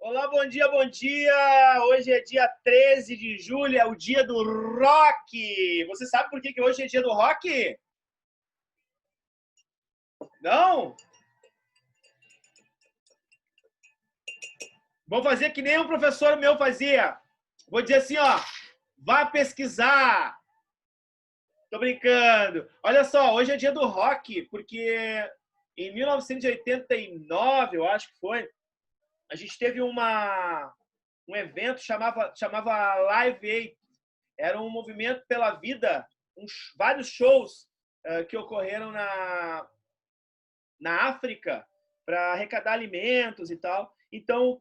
Olá, bom dia, bom dia! Hoje é dia 13 de julho, é o dia do rock! Você sabe por que hoje é dia do rock? Não? Vou fazer que nem um professor meu fazia. Vou dizer assim, ó, vá pesquisar. Tô brincando. Olha só, hoje é dia do rock, porque em 1989, eu acho que foi, a gente teve um evento chamava Live Aid. Era um movimento pela vida, vários shows que ocorreram na África para arrecadar alimentos e tal. Então,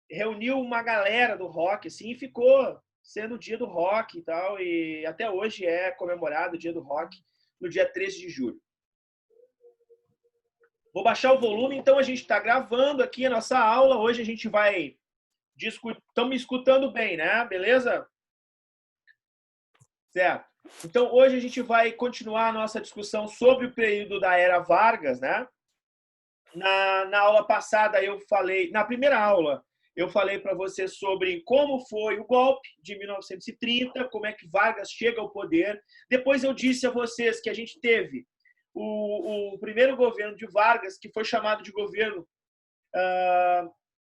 reuniu uma galera do rock, assim, e ficou sendo o dia do rock e tal. E até hoje é comemorado o dia do rock, no dia 13 de julho. Vou baixar o volume, então a gente está gravando aqui a nossa aula. Hoje a gente vai discutir. Estão me escutando bem, né? Beleza? Certo. Então, hoje a gente vai continuar a nossa discussão sobre o período da Era Vargas, né? Na aula passada, eu falei, na primeira aula, eu falei para você sobre como foi o golpe de 1930, como é que Vargas chega ao poder. Depois eu disse a vocês que a gente teve o primeiro governo de Vargas, que foi chamado de governo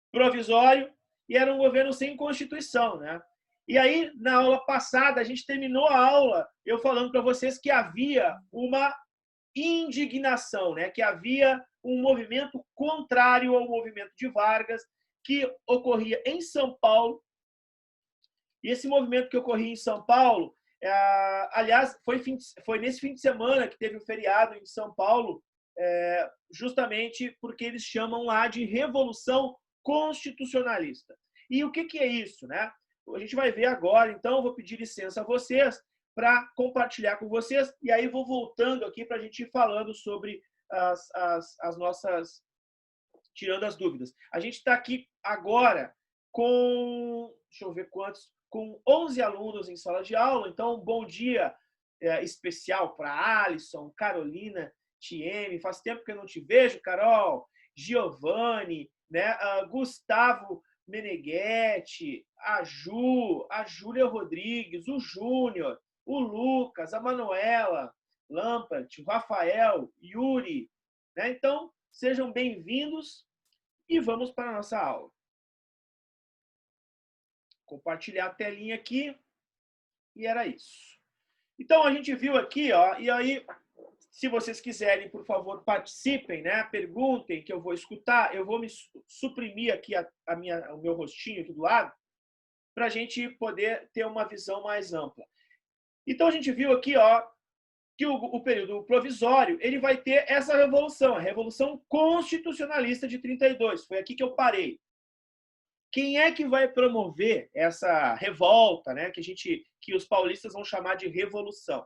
provisório, e era um governo sem Constituição, né? E aí, na aula passada, a gente terminou a aula eu falando para vocês que havia uma indignação, né? Que havia um movimento contrário ao movimento de Vargas, que ocorria em São Paulo. E esse movimento que ocorria em São Paulo, aliás, foi nesse fim de semana que teve o feriado em São Paulo, justamente porque eles chamam lá de Revolução Constitucionalista. E o que é isso, né? A gente vai ver agora, então, eu vou pedir licença a vocês para compartilhar com vocês, e aí vou voltando aqui para a gente ir falando sobre as nossas... tirando as dúvidas. A gente está aqui agora com... deixa eu ver quantos... com 11 alunos em sala de aula, então, bom dia especial para Alisson, Carolina, Tieme, faz tempo que eu não te vejo, Carol, Giovanni, né? Gustavo Meneghetti, a Júlia Rodrigues, o Júnior, o Lucas, a Manuela, Lampert, o Rafael, Yuri. Né? Então, sejam bem-vindos e vamos para a nossa aula. Compartilhar a telinha aqui e era isso. Então, a gente viu aqui, ó, e aí, se vocês quiserem, por favor, participem, né? Perguntem, que eu vou escutar. Eu vou me suprimir aqui o meu rostinho aqui do lado, para a gente poder ter uma visão mais ampla. Então, a gente viu aqui, ó, que o período provisório ele vai ter essa revolução, a Revolução Constitucionalista de 32. Foi aqui que eu parei. Quem é que vai promover essa revolta, né? Que os paulistas vão chamar de revolução?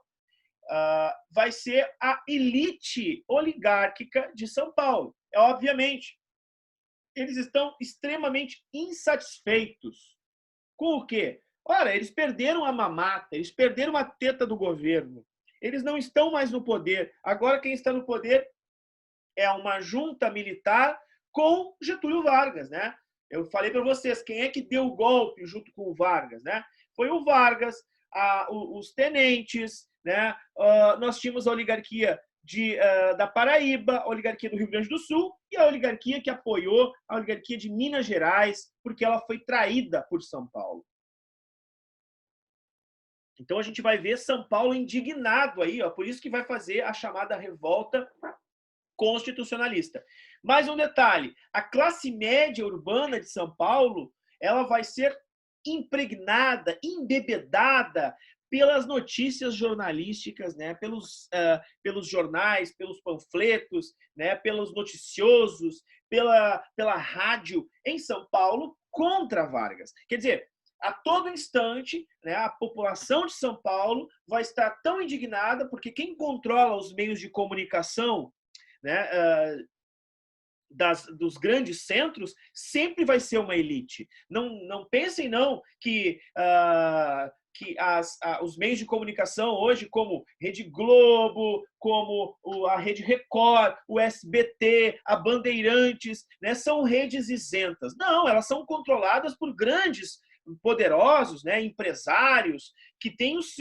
Vai ser a elite oligárquica de São Paulo. Obviamente, eles estão extremamente insatisfeitos. Com o quê? Ora, eles perderam a mamata, eles perderam a teta do governo. Eles não estão mais no poder. Agora quem está no poder é uma junta militar com Getúlio Vargas, né? Eu falei para vocês, quem é que deu o golpe junto com o Vargas, né? Foi o Vargas, os tenentes, né? Nós tínhamos a oligarquia da Paraíba, a oligarquia do Rio Grande do Sul e a oligarquia que apoiou a oligarquia de Minas Gerais, porque ela foi traída por São Paulo. Então a gente vai ver São Paulo indignado aí, ó, por isso que vai fazer a chamada revolta constitucionalista. Mais um detalhe, a classe média urbana de São Paulo, ela vai ser impregnada, embebedada pelas notícias jornalísticas, né? pelos jornais, pelos panfletos, né? pelos noticiosos, pela rádio em São Paulo contra Vargas. Quer dizer, a todo instante, né, a população de São Paulo vai estar tão indignada porque quem controla os meios de comunicação, né, dos grandes centros sempre vai ser uma elite. Não pensem não que os meios de comunicação hoje, como Rede Globo, como a Rede Record, o SBT, a Bandeirantes, né, são redes isentas. Não, elas são controladas por grandes poderosos, né, empresários, que têm, os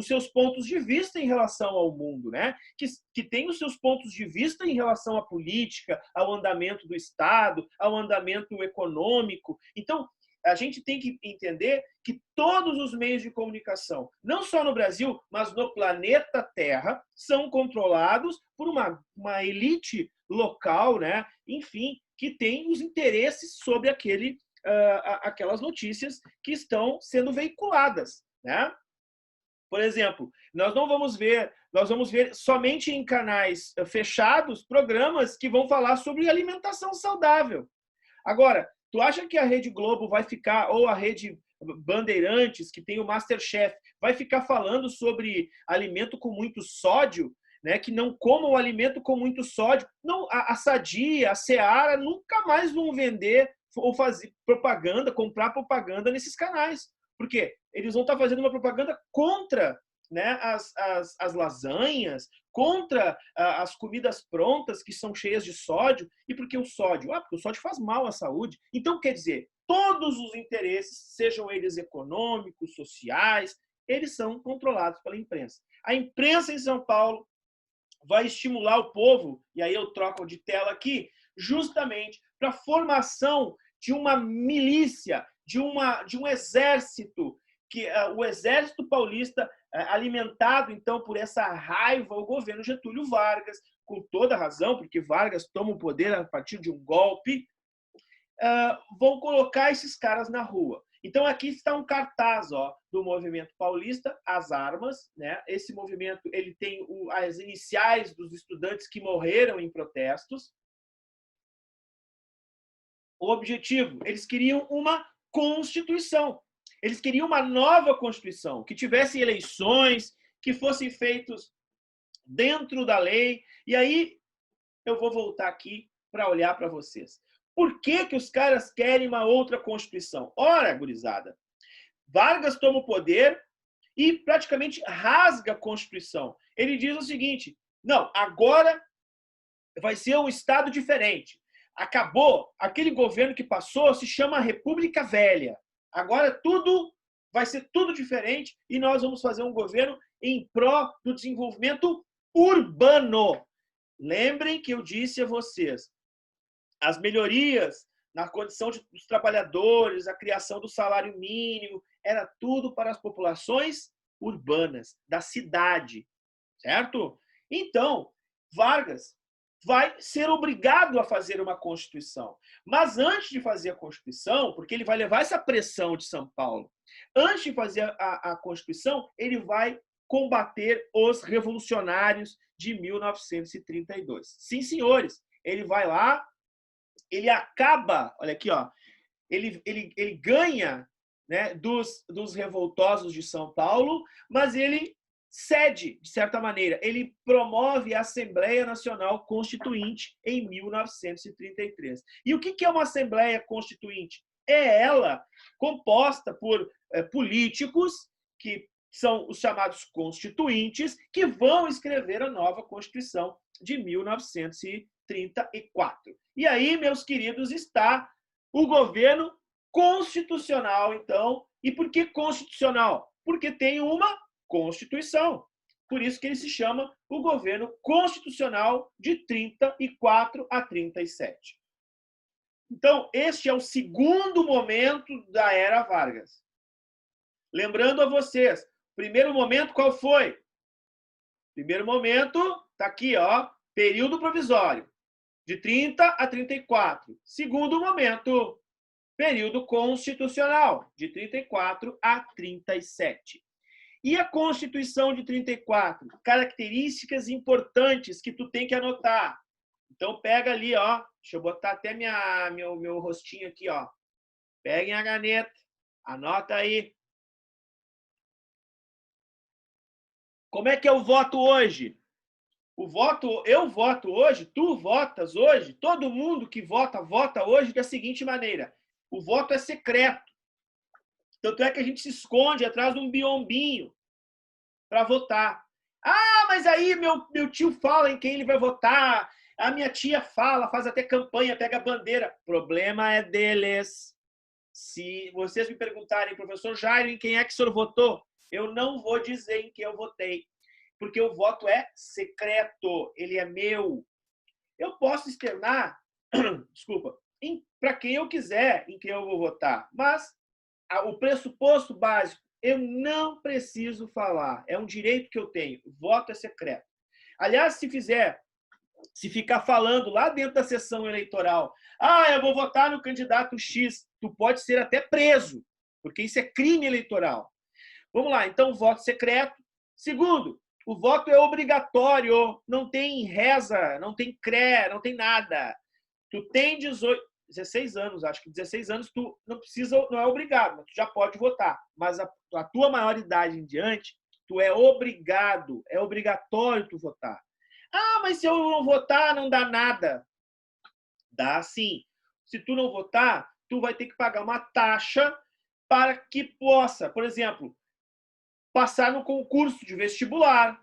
seus pontos de vista em relação ao mundo, né, que têm os seus pontos de vista em relação à política, ao andamento do Estado, ao andamento econômico. Então, a gente tem que entender que todos os meios de comunicação, não só no Brasil, mas no planeta Terra, são controlados por uma elite local, né? Enfim, que tem os interesses sobre aquelas notícias que estão sendo veiculadas, né? Por exemplo, nós vamos ver somente em canais fechados programas que vão falar sobre alimentação saudável. Agora, tu acha que a Rede Globo vai ficar, ou a Rede Bandeirantes, que tem o MasterChef, vai ficar falando sobre alimento com muito sódio, né? Que não comam alimento com muito sódio? Não, a Sadia, a Seara nunca mais vão vender ou fazer propaganda, comprar propaganda nesses canais. Por quê? Eles vão estar fazendo uma propaganda contra, né, as lasanhas, contra as comidas prontas que são cheias de sódio. E por que o sódio? Porque o sódio faz mal à saúde. Então, quer dizer, todos os interesses, sejam eles econômicos, sociais, eles são controlados pela imprensa. A imprensa em São Paulo vai estimular o povo, e aí eu troco de tela aqui, justamente para a formação de uma milícia, de um exército, o exército paulista, alimentado então por essa raiva ao governo Getúlio Vargas, com toda razão, porque Vargas toma o poder a partir de um golpe, vão colocar esses caras na rua. Então, aqui está um cartaz do movimento paulista, as armas, né? Esse movimento ele tem as iniciais dos estudantes que morreram em protestos. O objetivo, eles queriam uma Constituição. Eles queriam uma nova Constituição, que tivesse eleições, que fossem feitos dentro da lei. E aí, eu vou voltar aqui para olhar para vocês. Por que os caras querem uma outra Constituição? Ora, gurizada, Vargas toma o poder e praticamente rasga a Constituição. Ele diz o seguinte, não, agora vai ser um Estado diferente. Acabou, aquele governo que passou se chama República Velha. Agora tudo vai ser tudo diferente e nós vamos fazer um governo em pró do desenvolvimento urbano. Lembrem que eu disse a vocês, as melhorias na condição dos trabalhadores, a criação do salário mínimo, era tudo para as populações urbanas, da cidade, certo? Então, Vargas vai ser obrigado a fazer uma Constituição. Mas antes de fazer a Constituição, porque ele vai levar essa pressão de São Paulo, antes de fazer a Constituição, ele vai combater os revolucionários de 1932. Sim, senhores, ele vai lá, ele acaba, olha aqui, ele ganha, né, dos revoltosos de São Paulo, mas ele cede, de certa maneira. Ele promove a Assembleia Nacional Constituinte em 1933. E o que é uma Assembleia Constituinte? É ela composta por políticos, que são os chamados constituintes, que vão escrever a nova Constituição de 1934. E aí, meus queridos, está o governo constitucional, então. E por que constitucional? Porque tem uma Constituição. Por isso que ele se chama o governo constitucional de 34 a 37. Então, este é o segundo momento da era Vargas. Lembrando a vocês, primeiro momento qual foi? Primeiro momento, está aqui, período provisório, de 30 a 34. Segundo momento, período constitucional, de 34 a 37. E a Constituição de 34? Características importantes que tu tem que anotar. Então, pega ali, deixa eu botar até meu rostinho aqui, Peguem a caneta, anota aí. Como é que eu voto hoje? Eu voto hoje, tu votas hoje, todo mundo que vota hoje da seguinte maneira. O voto é secreto. Tanto é que a gente se esconde atrás de um biombinho para votar. Ah, mas aí meu tio fala em quem ele vai votar, a minha tia fala, faz até campanha, pega a bandeira. O problema é deles. Se vocês me perguntarem, professor Jairo, em quem é que o senhor votou? Eu não vou dizer em quem eu votei, porque o voto é secreto, ele é meu. Eu posso externar, desculpa, para quem eu quiser em quem eu vou votar, mas o pressuposto básico, eu não preciso falar, é um direito que eu tenho, o voto é secreto. Aliás, se ficar falando lá dentro da sessão eleitoral, eu vou votar no candidato X, tu pode ser até preso, porque isso é crime eleitoral. Vamos lá, então, voto secreto. Segundo, o voto é obrigatório, não tem reza, não tem cré, não tem nada. Tu tem 16 anos, acho que 16 anos tu não precisa, não é obrigado, mas tu já pode votar. Mas a tua maioridade em diante, tu é obrigado, é obrigatório tu votar. Mas se eu não votar, não dá nada. Dá sim. Se tu não votar, tu vai ter que pagar uma taxa para que possa, por exemplo, passar no concurso de vestibular,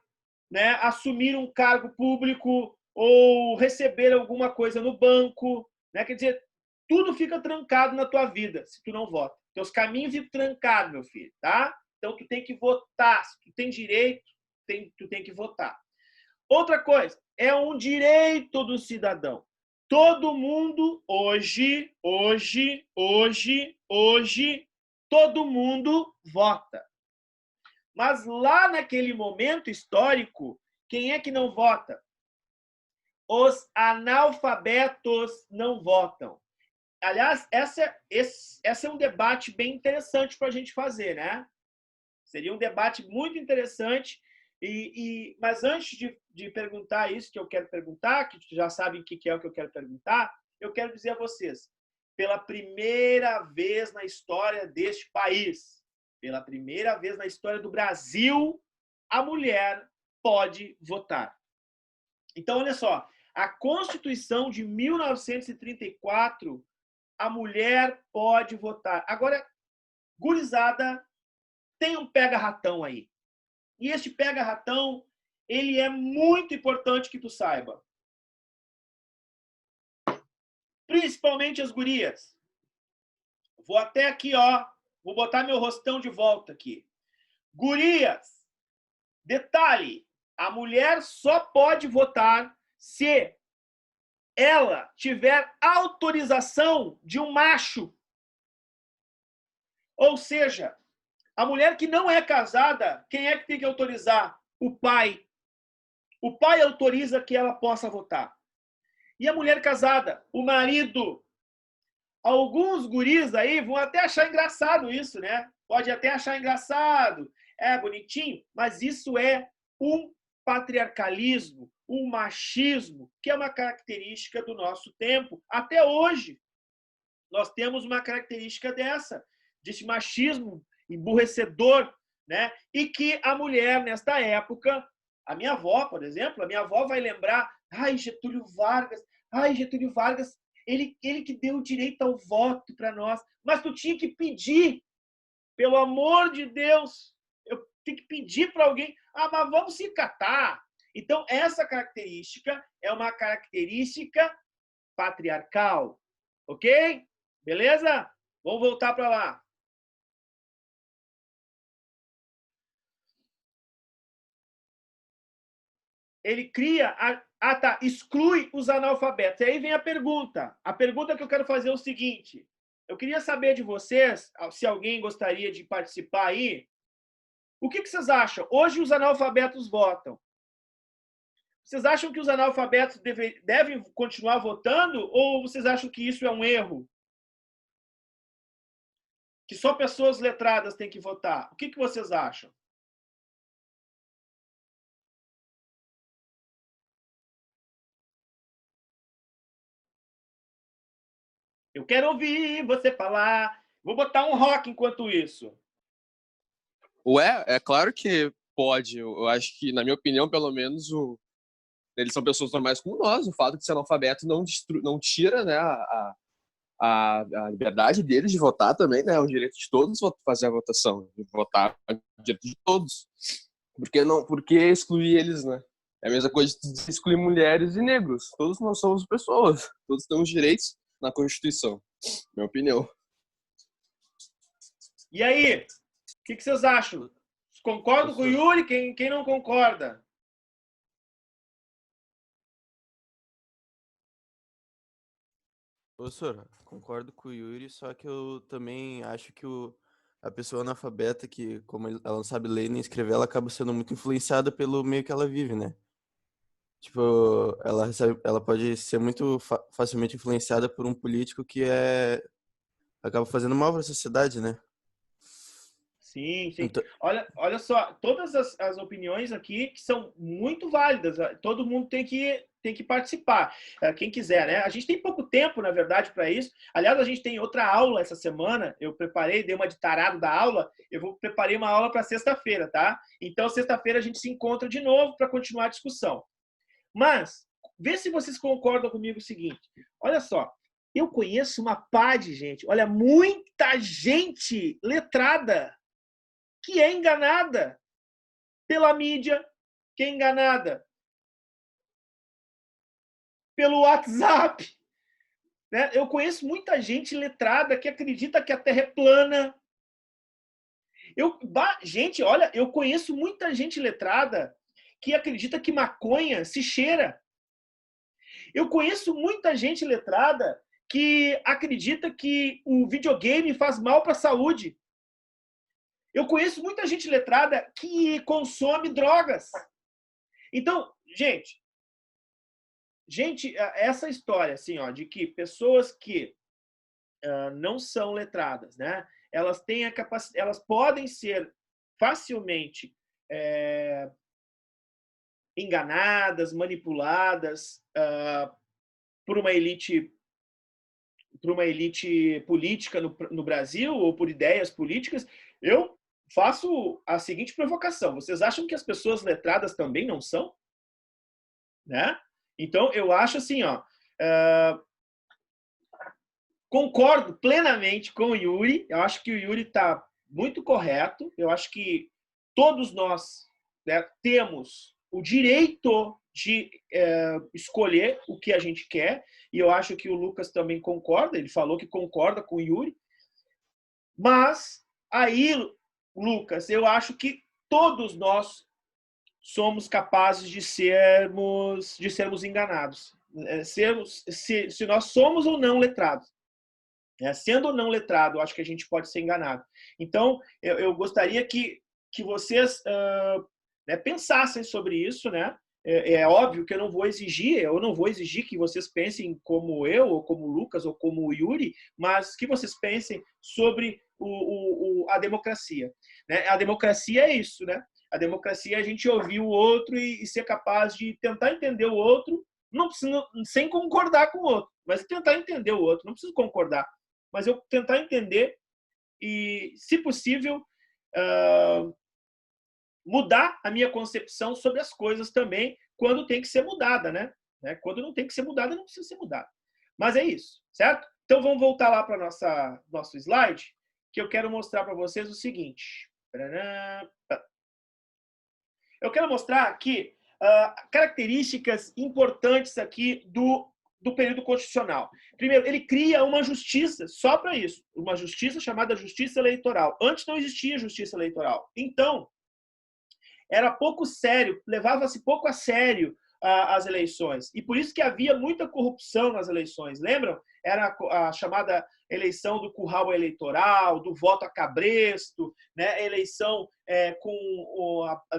né? Assumir um cargo público ou receber alguma coisa no banco, né? Quer dizer, tudo fica trancado na tua vida se tu não vota. Teus caminhos ficam trancados, meu filho, tá? Então tu tem que votar. Se tu tem direito, tu tem que votar. Outra coisa, é um direito do cidadão. Todo mundo hoje, todo mundo vota. Mas lá naquele momento histórico, quem é que não vota? Os analfabetos não votam. Aliás, esse é um debate bem interessante para a gente fazer, né? Seria um debate muito interessante. Mas antes de perguntar isso que eu quero perguntar, que já sabem o que é o que eu quero perguntar, eu quero dizer a vocês, pela primeira vez na história deste país, pela primeira vez na história do Brasil, a mulher pode votar. Então, olha só, a Constituição de 1934, a mulher pode votar. Agora, gurizada, tem um pega-ratão aí. E este pega-ratão, ele é muito importante que tu saiba. Principalmente as gurias. Vou até aqui, ó. Vou botar meu rostão de volta aqui. Gurias, detalhe, a mulher só pode votar se ela tiver autorização de um macho. Ou seja, a mulher que não é casada, quem é que tem que autorizar? O pai. O pai autoriza que ela possa votar. E a mulher casada? O marido. Alguns guris aí vão até achar engraçado isso, né? Pode até achar engraçado, é bonitinho, mas isso é um patriarcalismo, um machismo, que é uma característica do nosso tempo. Até hoje, nós temos uma característica desse machismo emburrecedor, né? E que a mulher, nesta época, a minha avó, por exemplo, a minha avó vai lembrar, Getúlio Vargas, ele que deu o direito ao voto para nós, mas tu tinha que pedir, pelo amor de Deus, eu tenho que pedir para alguém, mas vamos se catar. Então, essa característica é uma característica patriarcal, ok? Beleza? Vamos voltar para lá. Ele cria... exclui os analfabetos. E aí vem a pergunta. A pergunta que eu quero fazer é o seguinte. Eu queria saber de vocês, se alguém gostaria de participar aí, o que vocês acham? Hoje os analfabetos votam. Vocês acham que os analfabetos devem continuar votando ou vocês acham que isso é um erro? Que só pessoas letradas têm que votar? O que vocês acham? Eu quero ouvir você falar. Vou botar um rock enquanto isso. Ué, é claro que pode. Eu acho que, na minha opinião, pelo menos, eles são pessoas normais como nós. O fato de ser analfabeto não tira, né, a liberdade deles de votar também, né? É o direito de todos fazer a votação, de votar é o direito de todos. Por que excluir eles, né? É a mesma coisa de excluir mulheres e negros. Todos nós somos pessoas, todos temos direitos na Constituição, minha opinião. E aí, o que vocês acham? Concordo com o Yuri? Quem não concorda? Professor, concordo com o Yuri, só que eu também acho que a pessoa analfabeta, que como ela não sabe ler nem escrever, ela acaba sendo muito influenciada pelo meio que ela vive, né? Tipo, ela pode ser muito facilmente influenciada por um político que acaba fazendo mal para a sociedade, né? Sim. Então, Olha só, todas as opiniões aqui que são muito válidas. Todo mundo tem que participar. Quem quiser, né? A gente tem pouco tempo, na verdade, para isso. Aliás, a gente tem outra aula essa semana. Eu dei uma de tarado da aula. Preparei uma aula para sexta-feira, tá? Então, sexta-feira a gente se encontra de novo para continuar a discussão. Mas, vê se vocês concordam comigo o seguinte. Olha só, eu conheço uma pá de gente, olha, muita gente letrada que é enganada pela mídia, que é enganada pelo WhatsApp. Né? Eu conheço muita gente letrada que acredita que a Terra é plana. Gente, olha, eu conheço muita gente letrada que acredita que maconha se cheira. Eu conheço muita gente letrada que acredita que o videogame faz mal para a saúde. Eu conheço muita gente letrada que consome drogas. Então, gente, essa história assim, ó, de que pessoas que não são letradas, né? Elas têm a capacidade, elas podem ser facilmente enganadas, manipuladas por uma elite política no Brasil ou por ideias políticas. Eu faço a seguinte provocação: vocês acham que as pessoas letradas também não são? Né? Então, eu acho assim, ó, concordo plenamente com o Yuri. Eu acho que o Yuri está muito correto. Eu acho que todos nós, né, temos o direito de escolher o que a gente quer. E eu acho que o Lucas também concorda. Ele falou que concorda com o Yuri. Mas aí, Lucas, eu acho que todos nós somos capazes de sermos enganados. Se nós somos ou não letrados. Sendo ou não letrado, eu acho que a gente pode ser enganado. Então, eu gostaria que vocês pensassem sobre isso, né? É óbvio que eu não vou exigir que vocês pensem como eu, ou como o Lucas, ou como o Yuri, mas que vocês pensem sobre a democracia. Né? A democracia é isso, né? A democracia é a gente ouvir o outro e ser capaz de tentar entender o outro, não precisa, sem concordar com o outro, mas tentar entender o outro, não preciso concordar. Mas eu tentar entender e, se possível, mudar a minha concepção sobre as coisas também, quando tem que ser mudada, né? Quando não tem que ser mudada, não precisa ser mudada. Mas é isso, certo? Então vamos voltar lá para nosso slide, que eu quero mostrar para vocês o seguinte. Eu quero mostrar aqui características importantes aqui do período constitucional. Primeiro, ele cria uma justiça só para isso, uma justiça chamada justiça eleitoral. Antes não existia justiça eleitoral. Então, era pouco sério, levava-se pouco a sério as eleições. E por isso que havia muita corrupção nas eleições. Lembram? Era a chamada eleição do curral eleitoral, do voto a cabresto, né? Eleição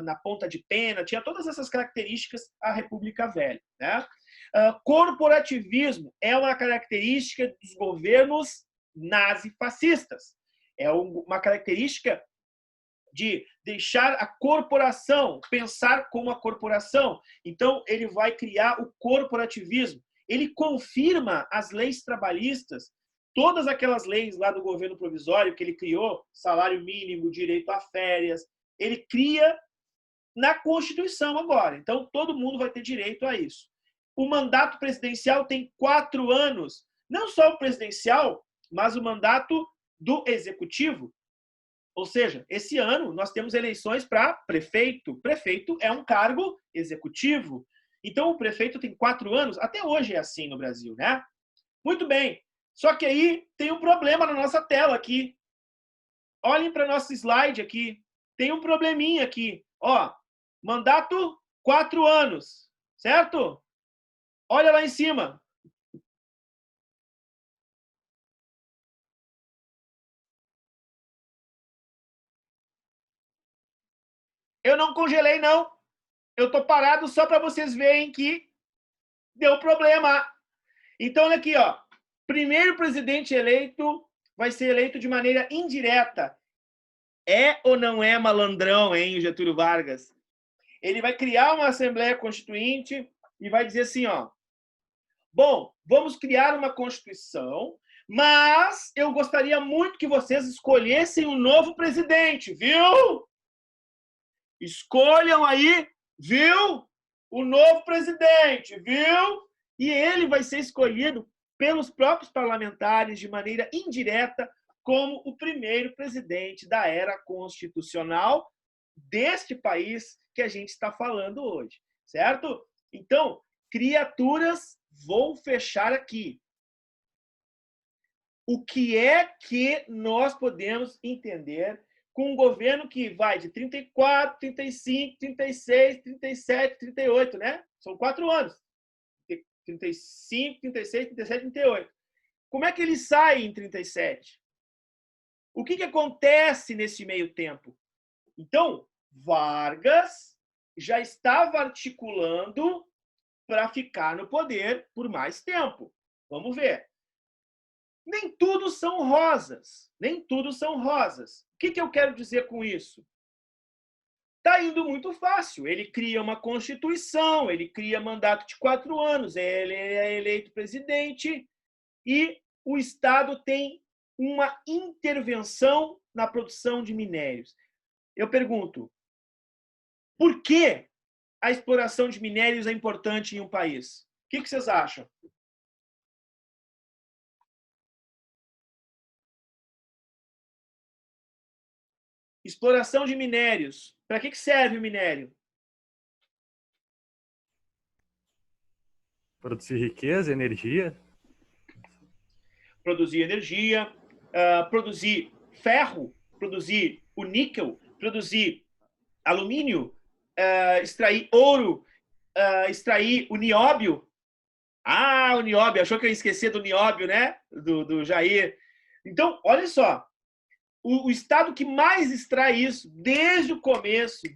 na ponta de pena, tinha todas essas características a República Velha. Né? Corporativismo é uma característica dos governos nazifascistas. É uma característica de deixar a corporação pensar como a corporação. Então, ele vai criar o corporativismo. Ele confirma as leis trabalhistas, todas aquelas leis lá do governo provisório que ele criou, salário mínimo, direito a férias, ele cria na Constituição agora. Então, todo mundo vai ter direito a isso. O mandato presidencial tem 4 anos. não só o presidencial, mas o mandato do executivo. Ou seja, esse ano nós temos eleições para prefeito. Prefeito é um cargo executivo. Então, o prefeito tem 4 anos. Até hoje é assim no Brasil, né? Muito bem. Só que aí tem um problema na nossa tela aqui. Olhem para nosso slide aqui. Tem um probleminha aqui. Ó, mandato 4 anos. Certo? Olha lá em cima. Eu não congelei, não. Eu estou parado só para vocês verem que deu problema. Então, olha aqui, ó. Primeiro presidente eleito vai ser eleito de maneira indireta. É ou não é malandrão, hein, o Getúlio Vargas? Ele vai criar uma Assembleia Constituinte e vai dizer assim, ó. Bom, vamos criar uma Constituição, mas eu gostaria muito que vocês escolhessem um novo presidente, viu? Escolham aí, viu? O novo presidente, viu? E ele vai ser escolhido pelos próprios parlamentares de maneira indireta como o primeiro presidente da era constitucional deste país que a gente está falando hoje, certo? Então, criaturas, vou fechar aqui. O que é que nós podemos entender com um governo que vai de 34, 35, 36, 37, 38, né? São 4 anos. 35, 36, 37, 38. Como é que ele sai em 37? O que acontece nesse meio tempo? Então, Vargas já estava articulando para ficar no poder por mais tempo. Vamos ver. Nem tudo são rosas. Nem tudo são rosas. O que eu quero dizer com isso? Está indo muito fácil. Ele cria uma Constituição, ele cria mandato de 4 anos, ele é eleito presidente e o Estado tem uma intervenção na produção de minérios. Eu pergunto, por que a exploração de minérios é importante em um país? O que vocês acham? Exploração de minérios. Para que serve o minério? Produzir riqueza, energia. Produzir energia, produzir ferro, produzir o níquel, produzir alumínio, extrair ouro, extrair o nióbio. Ah, o nióbio. Achou que eu ia esquecer do nióbio, né? Do Jair. Então, olha só. O estado que mais extrai isso desde o começo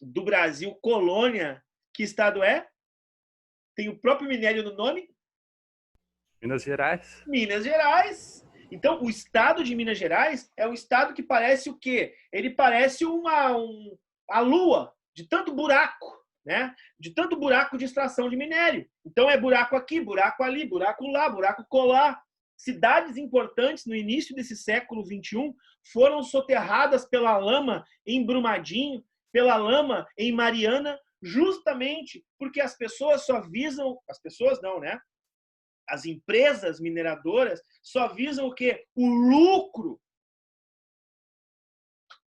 do Brasil, colônia, que estado é? Tem o próprio minério no nome? Minas Gerais. Minas Gerais. Então, o estado de Minas Gerais é um estado que parece o quê? Ele parece a lua, de tanto buraco, né? De tanto buraco de extração de minério. Então, é buraco aqui, buraco ali, buraco lá, buraco colar. Cidades importantes no início desse século XXI foram soterradas pela lama em Brumadinho, pela lama em Mariana, justamente porque as pessoas só visam... As pessoas não, né? As empresas mineradoras só visam o quê? O lucro.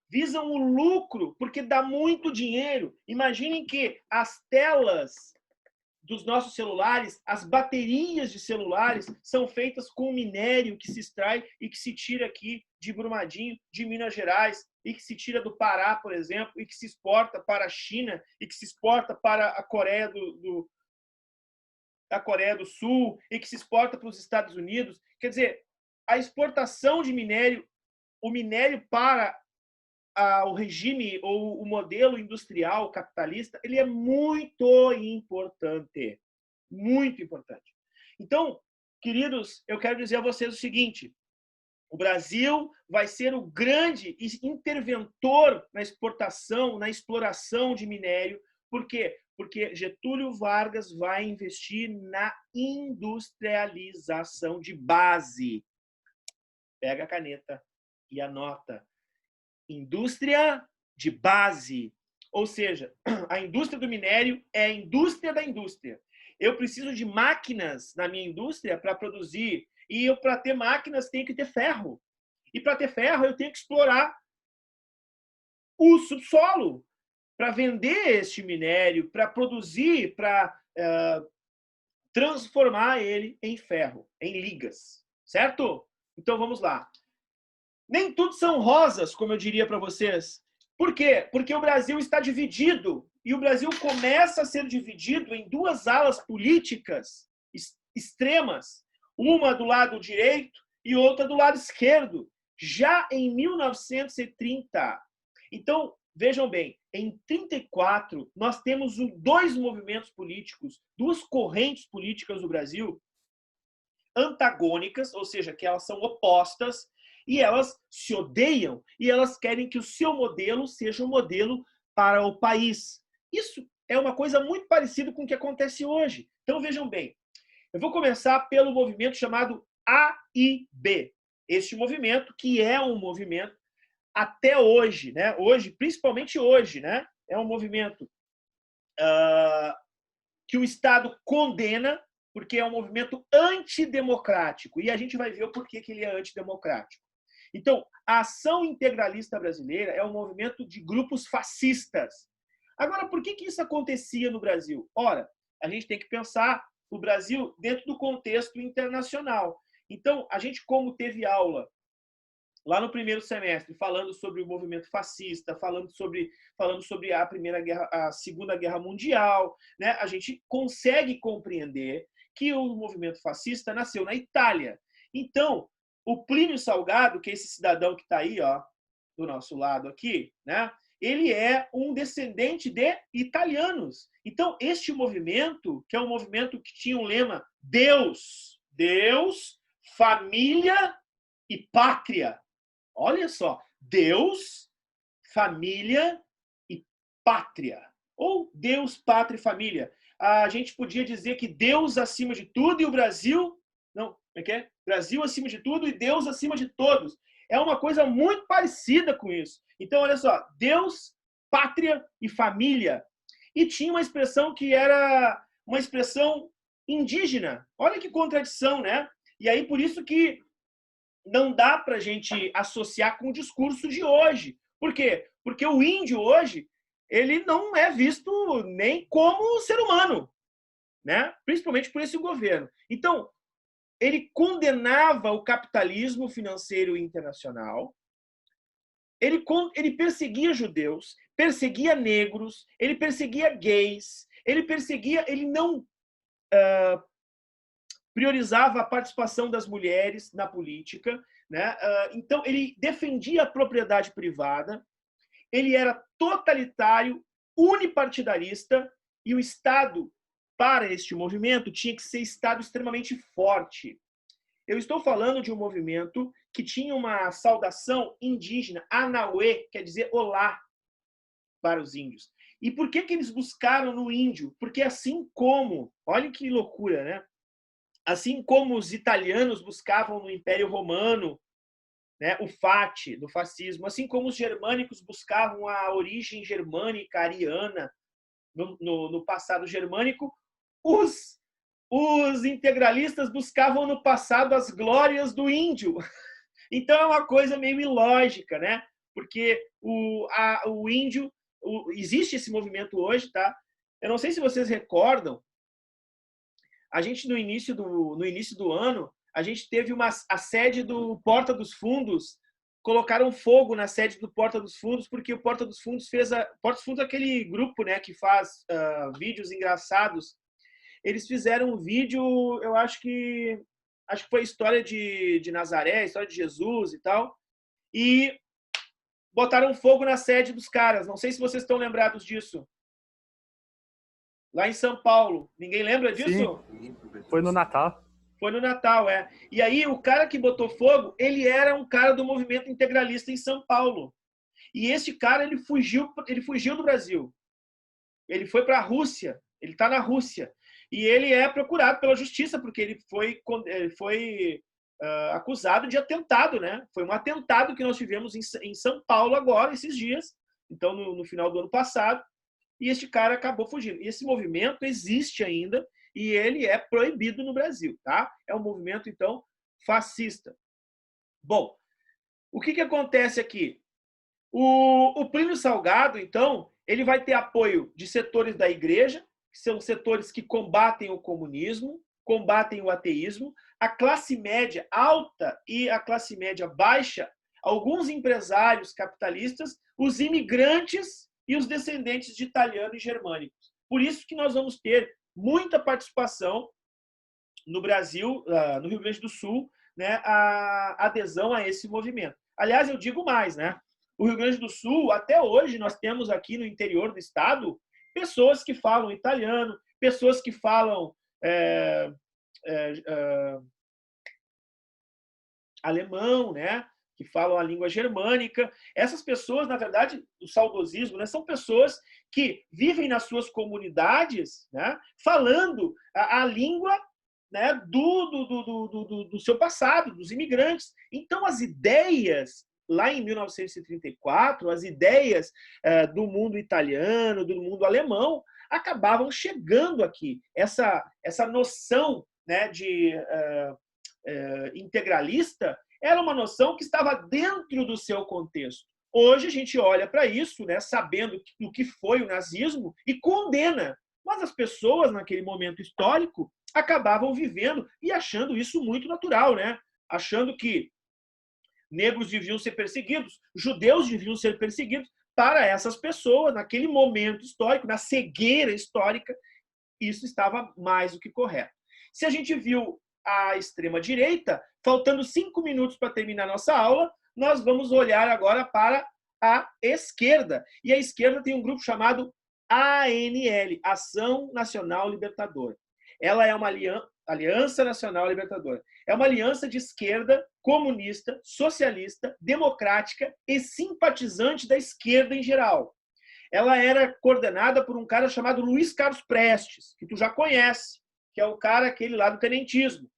Visam o lucro, porque dá muito dinheiro. Imaginem que as telas dos nossos celulares, as baterias de celulares são feitas com minério que se extrai e que se tira aqui de Brumadinho, de Minas Gerais, e que se tira do Pará, por exemplo, e que se exporta para a China, e que se exporta para a Coreia do Sul, e que se exporta para os Estados Unidos. Quer dizer, a exportação de minério, o minério para o regime ou o modelo industrial capitalista, ele é muito importante. Muito importante. Então, queridos, eu quero dizer a vocês o seguinte: o Brasil vai ser o grande interventor na exportação, na exploração de minério. Por quê? Porque Getúlio Vargas vai investir na industrialização de base. Pega a caneta e anota. Indústria de base. Ou seja, a indústria do minério é a indústria da indústria. Eu preciso de máquinas na minha indústria para produzir. E eu, para ter máquinas, tenho que ter ferro. E para ter ferro, eu tenho que explorar o subsolo para vender este minério, para produzir, para transformar ele em ferro, em ligas. Certo? Então vamos lá. Nem tudo são rosas, como eu diria para vocês. Por quê? Porque o Brasil está dividido. E o Brasil começa a ser dividido em duas alas políticas extremas. Uma do lado direito e outra do lado esquerdo. Já em 1930. Então, vejam bem, em 34, nós temos dois movimentos políticos, duas correntes políticas no Brasil, antagônicas, ou seja, que elas são opostas, e elas se odeiam, e elas querem que o seu modelo seja um modelo para o país. Isso é uma coisa muito parecida com o que acontece hoje. Então, vejam bem, eu vou começar pelo movimento chamado AIB. Este movimento, que é um movimento até hoje, né? Hoje, principalmente hoje, né? É um movimento que o Estado condena, porque é um movimento antidemocrático. E a gente vai ver o porquê que ele é antidemocrático. Então, a Ação Integralista Brasileira é um movimento de grupos fascistas. Agora, por que isso acontecia no Brasil? Ora, a gente tem que pensar o Brasil dentro do contexto internacional. Então, a gente, como teve aula lá no primeiro semestre, falando sobre o movimento fascista, falando sobre a Segunda Guerra Mundial, né? A gente consegue compreender que o movimento fascista nasceu na Itália. Então, o Plínio Salgado, que é esse cidadão que está aí, ó, do nosso lado aqui, né? Ele é um descendente de italianos. Então, este movimento, que é um movimento que tinha um lema Deus, família e pátria. Olha só, Deus, família e pátria. Ou Deus, pátria e família. A gente podia dizer que Deus acima de tudo e o Brasil... Não, como é que é? Brasil acima de tudo e Deus acima de todos. É uma coisa muito parecida com isso. Então, olha só, Deus, pátria e família. E tinha uma expressão que era uma expressão indígena. Olha que contradição, né? E aí, por isso que não dá para a gente associar com o discurso de hoje. Por quê? Porque o índio hoje, ele não é visto nem como ser humano, né? Principalmente por esse governo. Então, ele condenava o capitalismo financeiro internacional, ele perseguia judeus, perseguia negros, ele perseguia gays, ele não priorizava a participação das mulheres na política, né? Então, ele defendia a propriedade privada, ele era totalitário, unipartidarista, e o Estado, para este movimento, tinha que ser Estado extremamente forte. Eu estou falando de um movimento que tinha uma saudação indígena, Anauê, quer dizer olá, para os índios. E por que eles buscaram no índio? Porque assim como, olha que loucura, né? Assim como os italianos buscavam no Império Romano, né, o fati, do fascismo, assim como os germânicos buscavam a origem germânica, ariana, no passado germânico, os integralistas buscavam no passado as glórias do índio. Então é uma coisa meio ilógica, né? Porque o índio... existe esse movimento hoje, tá? Eu não sei se vocês recordam, a gente, no início do ano, a gente teve a sede do Porta dos Fundos, colocaram fogo na sede do Porta dos Fundos, porque o Porta dos Fundos Porta dos Fundos é aquele grupo, né, que faz vídeos engraçados. Eles fizeram um vídeo, eu acho que foi a história de Nazaré, a história de Jesus e tal, e botaram fogo na sede dos caras. Não sei se vocês estão lembrados disso. Lá em São Paulo. Ninguém lembra disso? Sim, foi no Natal. Foi no Natal, é. E aí, o cara que botou fogo, ele era um cara do movimento integralista em São Paulo. E esse cara, ele fugiu do Brasil. Ele foi para a Rússia. Ele está na Rússia. E ele é procurado pela justiça, porque ele foi acusado de atentado, né? Foi um atentado que nós tivemos em São Paulo agora, esses dias. Então, no final do ano passado. E este cara acabou fugindo. E esse movimento existe ainda. e ele é proibido no Brasil, tá? É um movimento, então, fascista. Bom, o que acontece aqui? O Plínio Salgado, então, ele vai ter apoio de setores da igreja, que são setores que combatem o comunismo, combatem o ateísmo, a classe média alta e a classe média baixa, alguns empresários capitalistas, os imigrantes e os descendentes de italianos e germânicos. Por isso que nós vamos ter muita participação no Brasil, no Rio Grande do Sul, né, a adesão a esse movimento. Aliás, eu digo mais, né? O Rio Grande do Sul, até hoje, nós temos aqui no interior do estado pessoas que falam italiano, pessoas que falam alemão, né? Que falam a língua germânica. Essas pessoas, na verdade, o saudosismo, né, são pessoas que vivem nas suas comunidades, né, falando a língua, né, do seu passado, dos imigrantes. Então, as ideias, lá em 1934, as ideias do mundo italiano, do mundo alemão, acabavam chegando aqui. Essa noção, né, de integralista era uma noção que estava dentro do seu contexto. Hoje a gente olha para isso, né, sabendo o que foi o nazismo e condena. Mas as pessoas, naquele momento histórico, acabavam vivendo e achando isso muito natural, né? Achando que negros deviam ser perseguidos, judeus deviam ser perseguidos. Para essas pessoas, naquele momento histórico, na cegueira histórica, isso estava mais do que correto. Se a gente viu a extrema-direita, faltando 5 minutos para terminar nossa aula, nós vamos olhar agora para a esquerda. E a esquerda tem um grupo chamado ANL, Ação Nacional Libertadora. Ela é uma Aliança Nacional Libertadora. É uma aliança de esquerda, comunista, socialista, democrática e simpatizante da esquerda em geral. Ela era coordenada por um cara chamado Luiz Carlos Prestes, que tu já conhece, que é o cara aquele lá do tenentismo.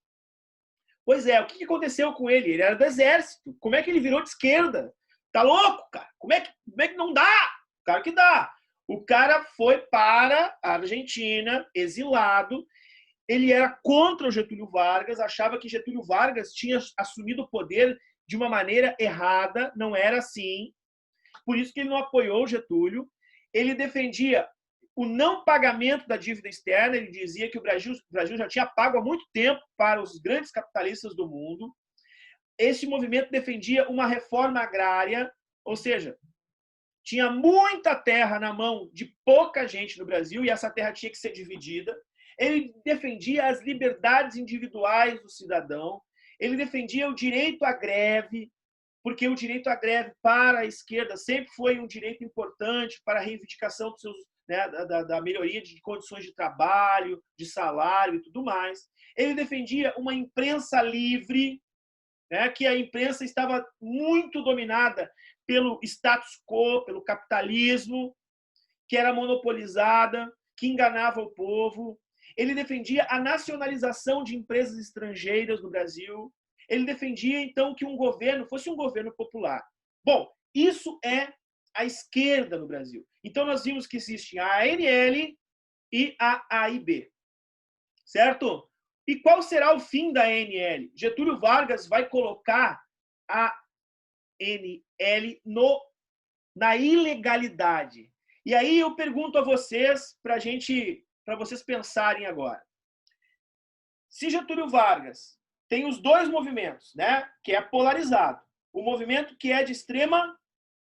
Pois é, o que aconteceu com ele? Ele era do exército. Como é que ele virou de esquerda? Tá louco, cara? Como é que não dá? Claro que dá. O cara foi para a Argentina, exilado. Ele era contra o Getúlio Vargas, achava que Getúlio Vargas tinha assumido o poder de uma maneira errada, não era assim. Por isso que ele não apoiou o Getúlio. Ele defendia o não pagamento da dívida externa, ele dizia que o Brasil já tinha pago há muito tempo para os grandes capitalistas do mundo. Esse movimento defendia uma reforma agrária, ou seja, tinha muita terra na mão de pouca gente no Brasil e essa terra tinha que ser dividida. Ele defendia as liberdades individuais do cidadão, ele defendia o direito à greve, porque o direito à greve para a esquerda sempre foi um direito importante para a reivindicação dos seus, né, da melhoria de condições de trabalho, de salário e tudo mais. Ele defendia uma imprensa livre, né, que a imprensa estava muito dominada pelo status quo, pelo capitalismo, que era monopolizada, que enganava o povo. Ele defendia a nacionalização de empresas estrangeiras no Brasil. Ele defendia, então, que um governo fosse um governo popular. Bom, isso é a esquerda no Brasil. Então, nós vimos que existe a ANL e a AIB. Certo? E qual será o fim da ANL? Getúlio Vargas vai colocar a ANL na ilegalidade. E aí eu pergunto a vocês, para vocês pensarem agora. Se Getúlio Vargas tem os dois movimentos, né, que é polarizado, o movimento que é de extrema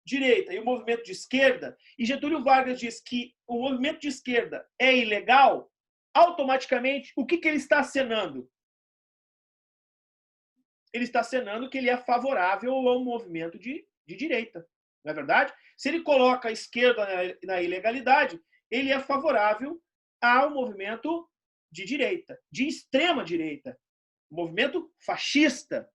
direita e o movimento de esquerda, e Getúlio Vargas diz que o movimento de esquerda é ilegal, automaticamente, o que ele está acenando? Ele está acenando que ele é favorável ao movimento de direita, não é verdade? Se ele coloca a esquerda na ilegalidade, ele é favorável ao movimento de direita, de extrema direita, movimento fascista.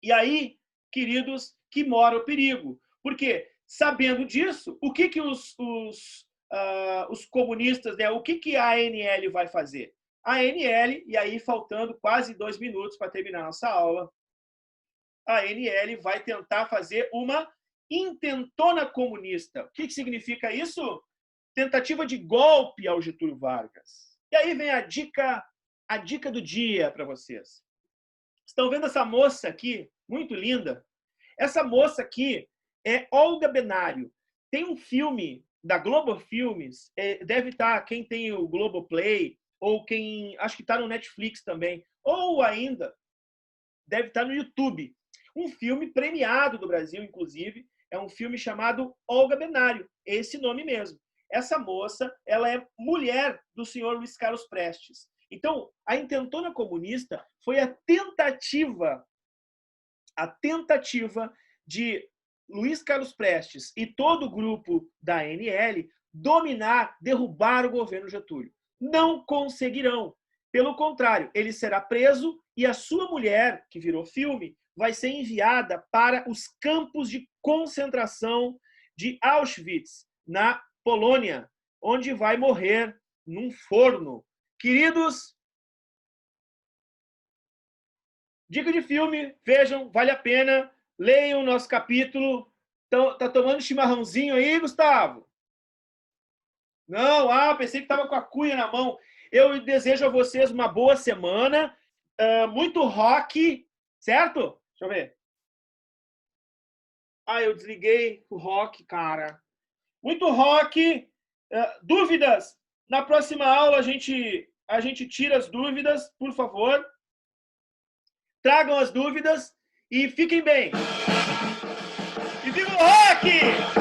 E aí, queridos, que mora o perigo. Porque, sabendo disso, o que os comunistas, né, o que a ANL vai fazer? A ANL, e aí faltando quase 2 minutos para terminar nossa aula, a ANL vai tentar fazer uma intentona comunista. O que significa isso? Tentativa de golpe ao Getúlio Vargas. E aí vem a dica do dia para vocês. Estão vendo essa moça aqui, muito linda? Essa moça aqui é Olga Benário. Tem um filme da Globo Filmes, deve estar, quem tem o Globoplay, ou quem, acho que está no Netflix também, ou ainda, deve estar no YouTube. Um filme premiado do Brasil, inclusive, é um filme chamado Olga Benário, esse nome mesmo. Essa moça, ela é mulher do senhor Luiz Carlos Prestes. Então, a intentona comunista foi a tentativa de Luiz Carlos Prestes e todo o grupo da ANL dominar, derrubar o governo Getúlio. Não conseguirão. Pelo contrário, ele será preso e a sua mulher, que virou filme, vai ser enviada para os campos de concentração de Auschwitz, na Polônia, onde vai morrer num forno. Queridos, dica de filme, vejam, vale a pena. Leiam o nosso capítulo. Tá tomando chimarrãozinho aí, Gustavo? Não, pensei que estava com a cuia na mão. Eu desejo a vocês uma boa semana, muito rock, certo? Deixa eu ver. Eu desliguei o rock, cara. Muito rock. Dúvidas? Na próxima aula a gente tira as dúvidas, por favor. Tragam as dúvidas e fiquem bem. E viva o rock!